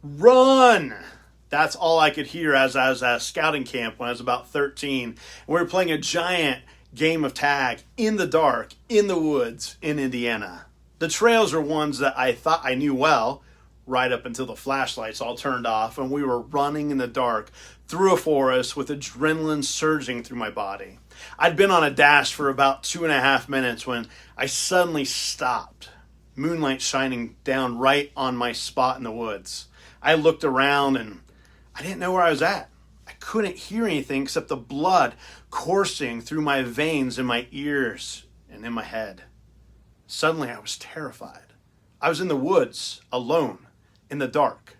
Run! That's all I could hear as I was at scouting camp when I was about 13. We were playing a giant game of tag in the dark, in the woods, in Indiana. The trails are ones that I thought I knew well, right up until the flashlights all turned off and we were running in the dark through a forest with adrenaline surging through my body. I'd been on a dash for about 2.5 minutes when I suddenly stopped, moonlight shining down right on my spot in the woods. I looked around and I didn't know where I was at. I couldn't hear anything except the blood coursing through my veins in my ears and in my head. Suddenly I was terrified. I was in the woods, alone, in the dark,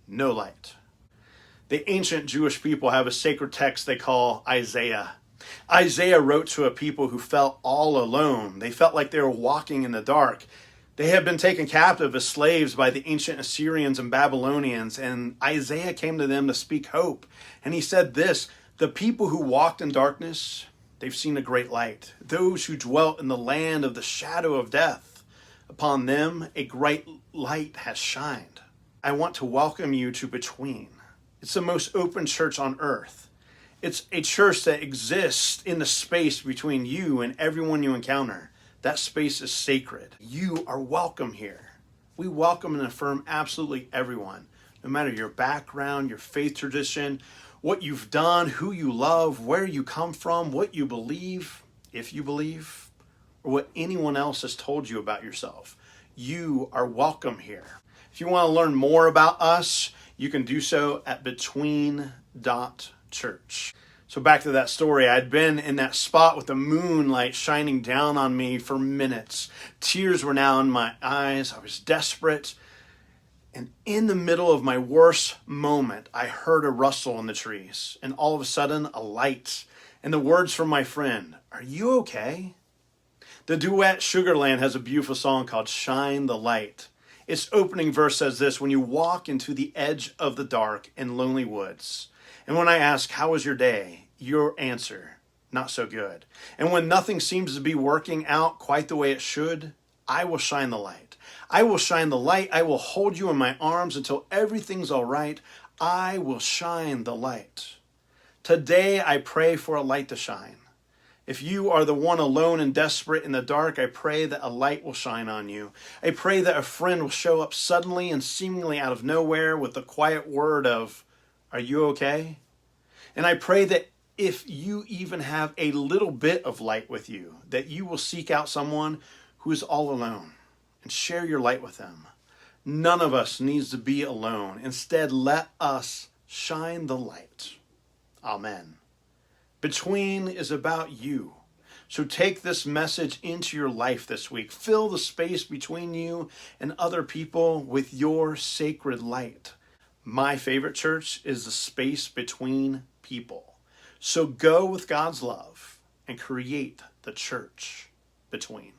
no light. The ancient Jewish people have a sacred text they call Isaiah. Isaiah wrote to a people who felt all alone. They felt like they were walking in the dark. They had been taken captive as slaves by the ancient Assyrians and Babylonians, and Isaiah came to them to speak hope. And he said this, the people who walked in darkness, they've seen a great light. Those who dwelt in the land of the shadow of death, upon them a great light has shined. I want to welcome you to Between. It's the most open church on earth. It's a church that exists in the space between you and everyone you encounter. That space is sacred. You are welcome here. We welcome and affirm absolutely everyone, no matter your background, your faith tradition, what you've done, who you love, where you come from, what you believe, if you believe, or what anyone else has told you about yourself. You are welcome here. If you want to learn more about us, you can do so at between.church. So back to that story, I'd been in that spot with the moonlight shining down on me for minutes. Tears were now in my eyes. I was desperate. And in the middle of my worst moment, I heard a rustle in the trees. And all of a sudden, a light. And the words from my friend, "Are you okay?" The duet Sugarland has a beautiful song called Shine the Light. Its opening verse says this, when you walk into the edge of the dark and lonely woods, and when I ask, how was your day? Your answer, not so good. And when nothing seems to be working out quite the way it should, I will shine the light. I will shine the light. I will hold you in my arms until everything's all right. I will shine the light. Today, I pray for a light to shine. If you are the one alone and desperate in the dark, I pray that a light will shine on you. I pray that a friend will show up suddenly and seemingly out of nowhere with the quiet word of, "Are you okay?" And I pray that if you even have a little bit of light with you, that you will seek out someone who is all alone and share your light with them. None of us needs to be alone. Instead, let us shine the light. Amen. Between is about you. So take this message into your life this week. Fill the space between you and other people with your sacred light. My favorite church is the space between people. So go with God's love and create the church between.